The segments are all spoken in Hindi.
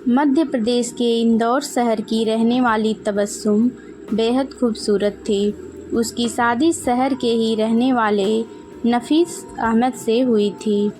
मध्य प्रदेश के इंदौर शहर की रहने वाली तबस्सुम बेहद खूबसूरत थी। उसकी शादी शहर के ही रहने वाले नफीस अहमद से हुई थी।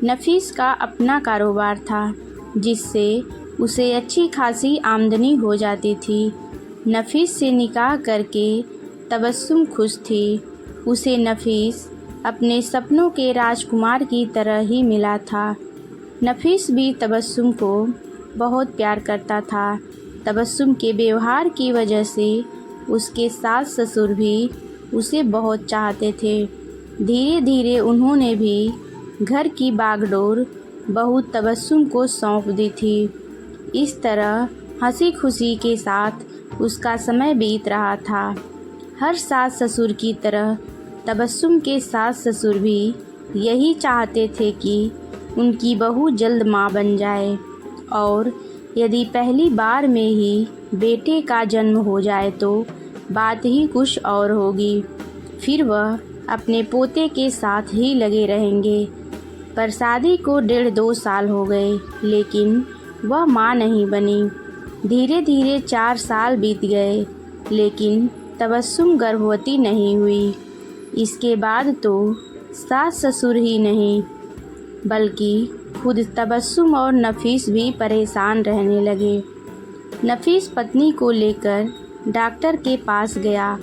नफीस का अपना कारोबार था, जिससे उसे अच्छी खासी आमदनी हो जाती थी। नफीस से निकाह करके तबस्सुम खुश थी। उसे नफीस अपने सपनों के राजकुमार की तरह ही मिला था। नफीस भी तबस्सुम को बहुत प्यार करता था। तबस्सुम के व्यवहार की वजह से उसके सास ससुर भी उसे बहुत चाहते थे। धीरे धीरे उन्होंने भी घर की बागडोर बहू तबस्सुम को सौंप दी थी। इस तरह हंसी खुशी के साथ उसका समय बीत रहा था। हर सास ससुर की तरह तबस्सुम के सास ससुर भी यही चाहते थे कि उनकी बहू जल्द माँ बन जाए, और यदि पहली बार में ही बेटे का जन्म हो जाए तो बात ही कुछ और होगी। फिर वह अपने पोते के साथ ही लगे रहेंगे। पर शादी को 1.5-2 साल हो गए, लेकिन वह माँ नहीं बनी। धीरे धीरे 4 साल बीत गए, लेकिन तबस्सुम गर्भवती नहीं हुई। इसके बाद तो सास ससुर ही नहीं, बल्कि खुद तबस्सुम और नफीस भी परेशान रहने लगे। नफीस पत्नी को लेकर डॉक्टर के पास गया।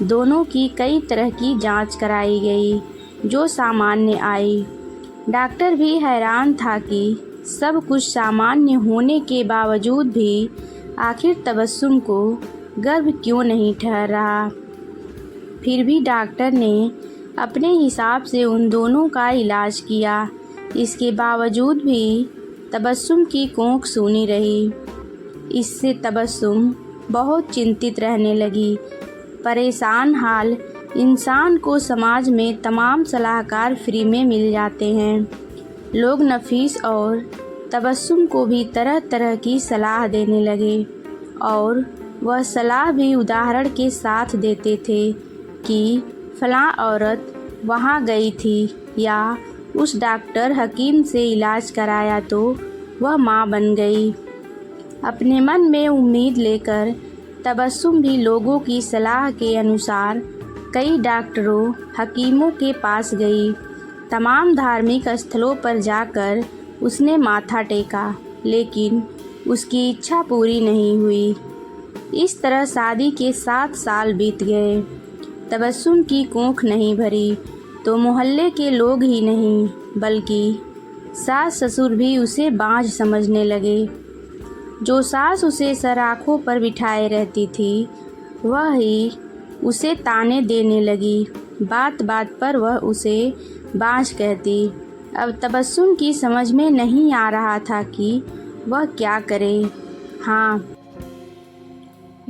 दोनों की कई तरह की जांच कराई गई, जो सामान्य आई। डॉक्टर भी हैरान था कि सब कुछ सामान्य होने के बावजूद भी आखिर तबस्सुम को गर्भ क्यों नहीं ठहर रहा। फिर भी डॉक्टर ने अपने हिसाब से उन दोनों का इलाज किया। इसके बावजूद भी तबस्सुम की कोख सूनी रही। इससे तबस्सुम बहुत चिंतित रहने लगी। परेशान हाल इंसान को समाज में तमाम सलाहकार फ्री में मिल जाते हैं। लोग नफीस और तबस्सुम को भी तरह तरह की सलाह देने लगे, और वह सलाह भी उदाहरण के साथ देते थे कि फलां औरत वहाँ गई थी, या उस डॉक्टर हकीम से इलाज कराया तो वह माँ बन गई। अपने मन में उम्मीद लेकर तबस्सुम भी लोगों की सलाह के अनुसार कई डॉक्टरों हकीमों के पास गई। तमाम धार्मिक स्थलों पर जाकर उसने माथा टेका, लेकिन उसकी इच्छा पूरी नहीं हुई। इस तरह शादी के 7 साल बीत गए। तबस्सुम की कोख नहीं भरी तो मोहल्ले के लोग ही नहीं, बल्कि सास ससुर भी उसे बाँझ समझने लगे। जो सास उसे सराखों पर बिठाए रहती थी, वह ही उसे ताने देने लगी। बात बात पर वह उसे बाँझ कहती। अब तबस्सुम की समझ में नहीं आ रहा था कि वह क्या करे। हाँ,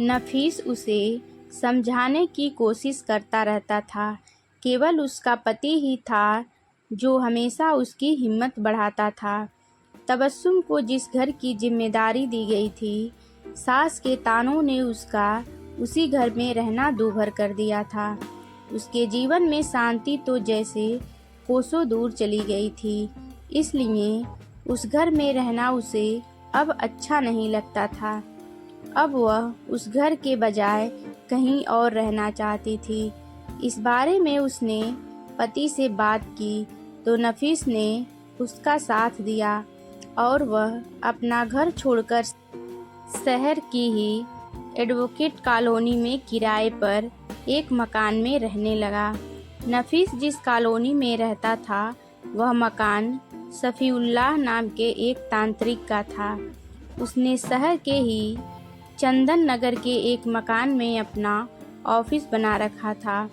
नफीस उसे समझाने की कोशिश करता रहता था। केवल उसका पति ही था जो हमेशा उसकी हिम्मत बढ़ाता था। तबस्सुम को जिस घर की जिम्मेदारी दी गई थी, सास के तानों ने उसका उसी घर में रहना दूभर कर दिया था। उसके जीवन में शांति तो जैसे कोसों दूर चली गई थी। इसलिए उस घर में रहना उसे अब अच्छा नहीं लगता था। अब वह उस घर के बजाय कहीं और रहना चाहती थी। इस बारे में उसने पति से बात की तो नफीस ने उसका साथ दिया, और वह अपना घर छोड़कर शहर की ही एडवोकेट कॉलोनी में किराए पर एक मकान में रहने लगा। नफीस जिस कॉलोनी में रहता था, वह मकान सफ़ीउल्लाह नाम के एक तांत्रिक का था। उसने शहर के ही चंदन नगर के एक मकान में अपना ऑफिस बना रखा था।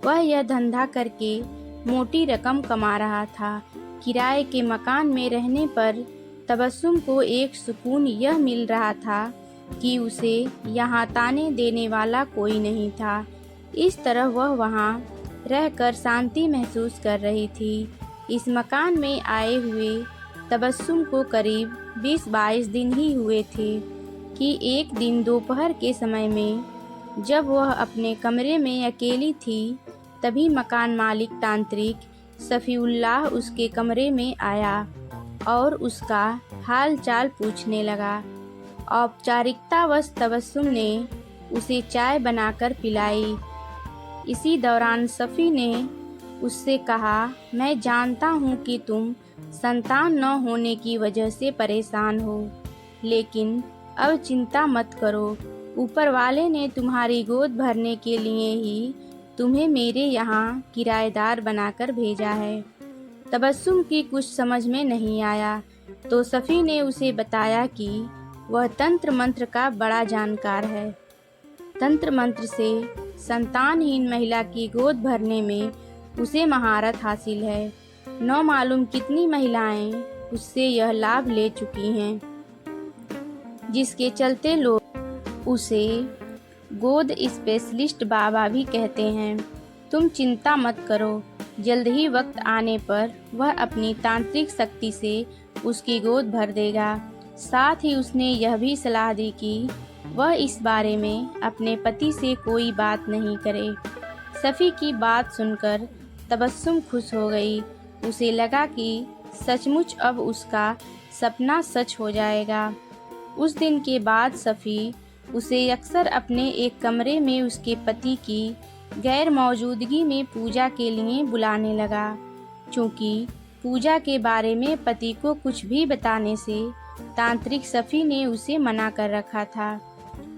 वह यह धंधा करके मोटी रकम कमा रहा था। किराए के मकान में रहने पर तबस्सुम को एक सुकून यह मिल रहा था कि उसे यहाँ ताने देने वाला कोई नहीं था। इस तरह वह वहाँ रहकर शांति महसूस कर रही थी। इस मकान में आए हुए तबस्सुम को करीब 20-22 दिन ही हुए थे कि एक दिन दोपहर के समय में जब वह अपने कमरे में अकेली थी, तभी मकान मालिक तांत्रिक सफ़ीउल्लाह उसके कमरे में आया और उसका हाल चाल पूछने लगा। औपचारिकतावश तबस्सुम ने उसे चाय बनाकर पिलाई। इसी दौरान सफ़ी ने उससे कहा, मैं जानता हूँ कि तुम संतान न होने की वजह से परेशान हो, लेकिन अब चिंता मत करो। ऊपर वाले ने तुम्हारी गोद भरने के लिए ही तुम्हें मेरे यहाँ किराएदार बनाकर भेजा है। तबस्सुम की कुछ समझ में नहीं आया, तो सफ़ी ने उसे बताया कि वह तंत्र मंत्र का बड़ा जानकार है। तंत्र मंत्र से संतानहीन महिला की गोद भरने में उसे महारत हासिल है। न मालूम कितनी महिलाएं उससे यह लाभ ले चुकी हैं, जिसके चलते लोग उसे गोद स्पेशलिस्ट बाबा भी कहते हैं। तुम चिंता मत करो, जल्द ही वक्त आने पर वह अपनी तांत्रिक शक्ति से उसकी गोद भर देगा। साथ ही उसने यह भी सलाह दी कि वह इस बारे में अपने पति से कोई बात नहीं करे। सफ़ी की बात सुनकर तबस्सुम खुश हो गई। उसे लगा कि सचमुच अब उसका सपना सच हो जाएगा। उस दिन के बाद सफ़ी उसे अक्सर अपने एक कमरे में उसके पति की गैर मौजूदगी में पूजा के लिए बुलाने लगा। चूँकि पूजा के बारे में पति को कुछ भी बताने से तांत्रिक सफ़ी ने उसे मना कर रखा था,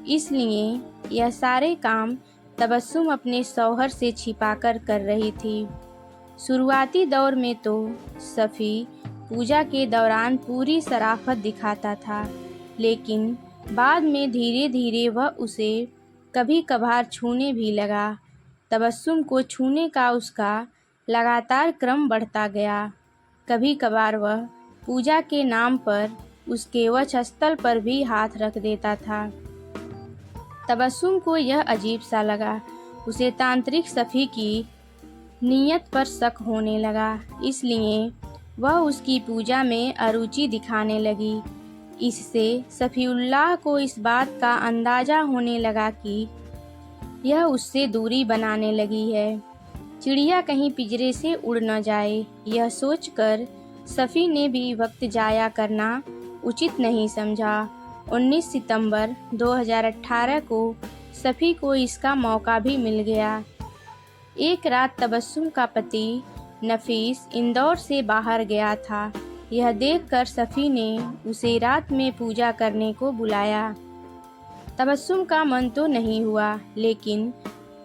इसलिए यह सारे काम तबस्सुम अपने शौहर से छिपाकर कर रही थी। शुरुआती दौर में तो सफ़ी पूजा के दौरान पूरी शराफत दिखाता था, लेकिन बाद में धीरे धीरे वह उसे कभी कभार छूने भी लगा। तबस्सुम को छूने का उसका लगातार क्रम बढ़ता गया। कभी कभार वह पूजा के नाम पर उसके वक्षस्थल पर भी हाथ रख देता था। तबस्सुम को यह अजीब सा लगा। उसे तांत्रिक सफ़ी की नीयत पर शक होने लगा, इसलिए वह उसकी पूजा में अरुचि दिखाने लगी। इससे सफ़ीउल्लाह को इस बात का अंदाज़ा होने लगा कि यह उससे दूरी बनाने लगी है। चिड़िया कहीं पिंजरे से उड़ न जाए, यह सोचकर सफ़ी ने भी वक्त जाया करना उचित नहीं समझा। 19 सितंबर 2018 को सफ़ी को इसका मौका भी मिल गया। एक रात तबस्सुम का पति नफीस इंदौर से बाहर गया था। यह देखकर सफ़ी ने उसे रात में पूजा करने को बुलाया। तबस्सुम का मन तो नहीं हुआ, लेकिन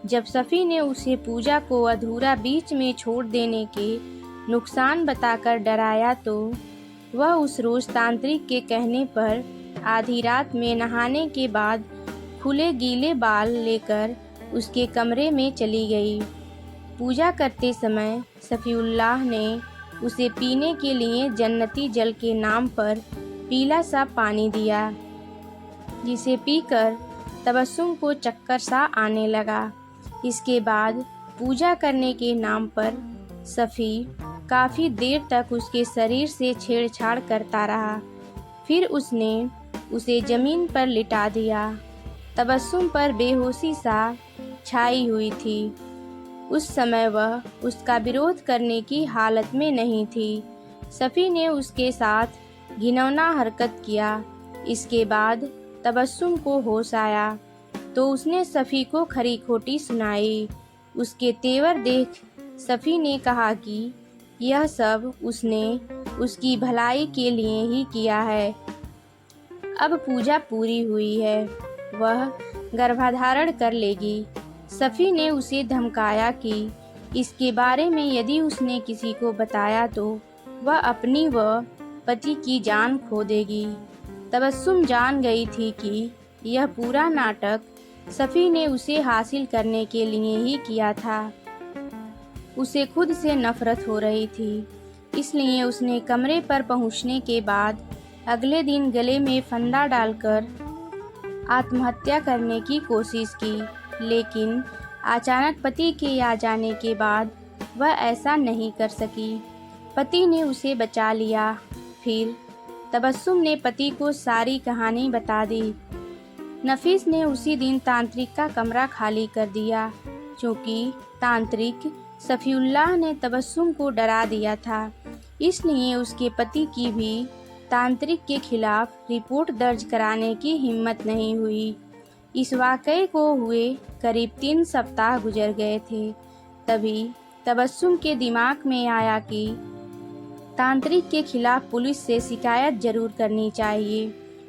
जब सफ़ी ने उसे पूजा को अधूरा बीच में छोड़ देने के नुकसान बताकर डराया, तो वह उस रोज़ तांत्रिक के कहने पर आधी रात में नहाने के बाद खुले गीले बाल लेकर उसके कमरे में चली गई। पूजा करते समय सफ़ीउल्लाह ने उसे पीने के लिए जन्नती जल के नाम पर पीला सा पानी दिया, जिसे पीकर तबस्सुम को चक्कर सा आने लगा। इसके बाद पूजा करने के नाम पर सफ़ी काफ़ी देर तक उसके शरीर से छेड़छाड़ करता रहा। फिर उसने उसे ज़मीन पर लिटा दिया। तबस्सुम पर बेहोशी सा छाई हुई थी। उस समय वह उसका विरोध करने की हालत में नहीं थी। सफ़ी ने उसके साथ घिनौना हरकत किया। इसके बाद तबस्सुम को होश आया तो उसने सफ़ी को खरी खोटी सुनाई। उसके तेवर देख सफ़ी ने कहा कि यह सब उसने उसकी भलाई के लिए ही किया है। अब पूजा पूरी हुई है, वह गर्भधारण कर लेगी। सफ़ी ने उसे धमकाया कि इसके बारे में यदि उसने किसी को बताया तो वह अपनी व पति की जान खो देगी। तबस्सुम जान गई थी कि यह पूरा नाटक सफ़ी ने उसे हासिल करने के लिए ही किया था। उसे खुद से नफ़रत हो रही थी, इसलिए उसने कमरे पर पहुंचने के बाद अगले दिन गले में फंदा डालकर आत्महत्या करने की कोशिश की, लेकिन अचानक पति के आ जाने के बाद वह ऐसा नहीं कर सकी। पति ने उसे बचा लिया। फिर तबस्सुम ने पति को सारी कहानी बता दी। नफीस ने उसी दिन तांत्रिक का कमरा खाली कर दिया, क्योंकि तांत्रिक सफ़ीउल्लाह ने तबस्सुम को डरा दिया था। इसलिए उसके पति की भी तांत्रिक के खिलाफ रिपोर्ट दर्ज कराने की हिम्मत नहीं हुई। इस वाक़ये को हुए करीब 3 सप्ताह गुजर गए थे। तभी तबस्सुम के दिमाग में आया कि तांत्रिक के खिलाफ पुलिस से शिकायत जरूर करनी चाहिए,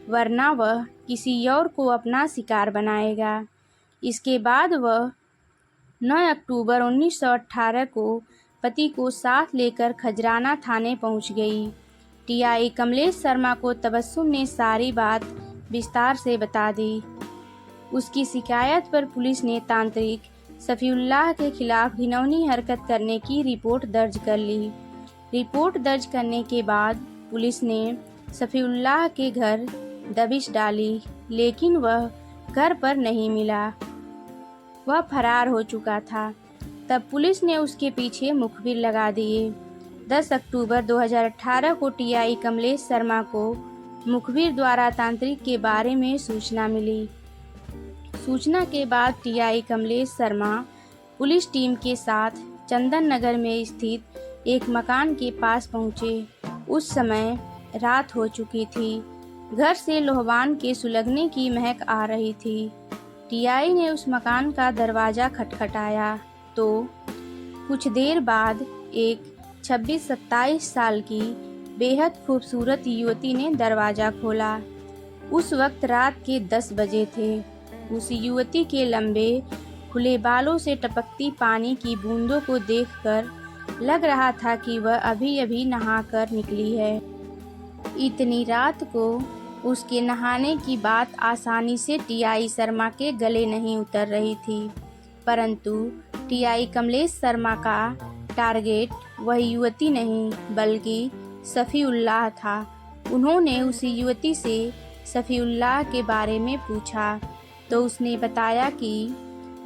वरना वह किसी और को अपना शिकार बनाएगा। इसके बाद वह 9 अक्टूबर 1918 को पति को साथ लेकर खजराना थाने पहुंच गई। टीआई कमलेश शर्मा को तबस्सुम ने सारी बात विस्तार से बता दी। उसकी शिकायत पर पुलिस ने तांत्रिक सफ़ीउल्लाह के खिलाफ घिनौनी हरकत करने की रिपोर्ट दर्ज कर ली। रिपोर्ट दर्ज करने के बाद पुलिस ने सफ़ीउल्लाह के घर दबिश डाली, लेकिन वह घर पर नहीं मिला। वह फरार हो चुका था। तब पुलिस ने उसके पीछे मुखबिर लगा दिए। 10 अक्टूबर 2018 को टीआई कमलेश शर्मा को मुखबिर द्वारा तांत्रिक के बारे में सूचना मिली। सूचना के बाद TI Kamlesh Sharma police team के साथ चंदन नगर में स्थित एक मकान के पास पहुंचे। उस समय रात हो चुकी थी। घर से लोहवान के सुलगने की महक आ रही थी। टीआई ने उस मकान का दरवाज़ा खटखटाया तो कुछ देर बाद एक 26-27 साल की बेहद खूबसूरत युवती ने दरवाज़ा खोला। उस वक्त रात के 10 बजे थे। उस युवती के लंबे खुले बालों से टपकती पानी की बूंदों को देखकर लग रहा था कि वह अभी अभी नहाकर निकली है। इतनी रात को उसके नहाने की बात आसानी से टीआई शर्मा के गले नहीं उतर रही थी, परंतु टीआई कमलेश शर्मा का टारगेट वह युवती नहीं बल्कि सफ़ीउल्लाह था। उन्होंने उस युवती से सफ़ीउल्लाह के बारे में पूछा तो उसने बताया कि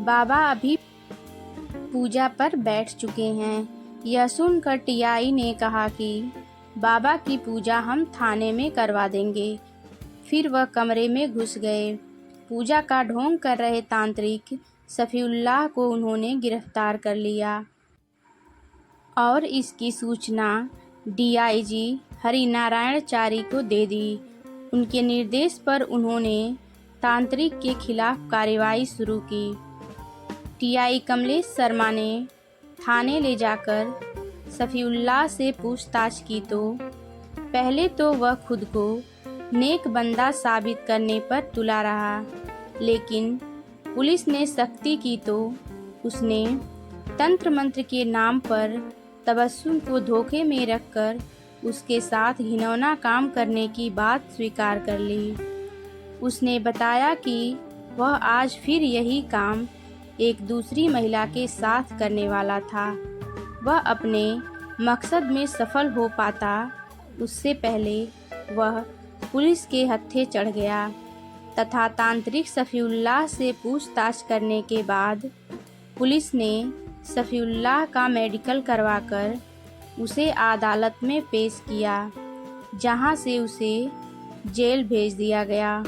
बाबा अभी पूजा पर बैठ चुके हैं। यह सुनकर टीआई ने कहा कि बाबा की पूजा हम थाने में करवा देंगे। फिर वह कमरे में घुस गए। पूजा का ढोंग कर रहे तांत्रिक सफ़ीउल्लाह को उन्होंने गिरफ्तार कर लिया और इसकी सूचना डीआईजी हरिनारायणचारी को दे दी। उनके निर्देश पर उन्होंने तांत्रिक के खिलाफ कार्रवाई शुरू की। टीआई कमलेश शर्मा ने थाने ले जाकर सफ़ीउल्लाह से पूछताछ की तो पहले तो वह खुद को नेक बंदा साबित करने पर तुला रहा, लेकिन पुलिस ने सख्ती की तो उसने तंत्र मंत्र के नाम पर तबस्सुम को धोखे में रखकर उसके साथ घिनौना काम करने की बात स्वीकार कर ली। उसने बताया कि वह आज फिर यही काम एक दूसरी महिला के साथ करने वाला था। वह अपने मकसद में सफल हो पाता उससे पहले वह पुलिस के हत्थे चढ़ गया तथा तांत्रिक सफ़ीउल्लाह से पूछताछ करने के बाद पुलिस ने सफ़ीउल्लाह का मेडिकल करवाकर उसे अदालत में पेश किया, जहां से उसे जेल भेज दिया गया।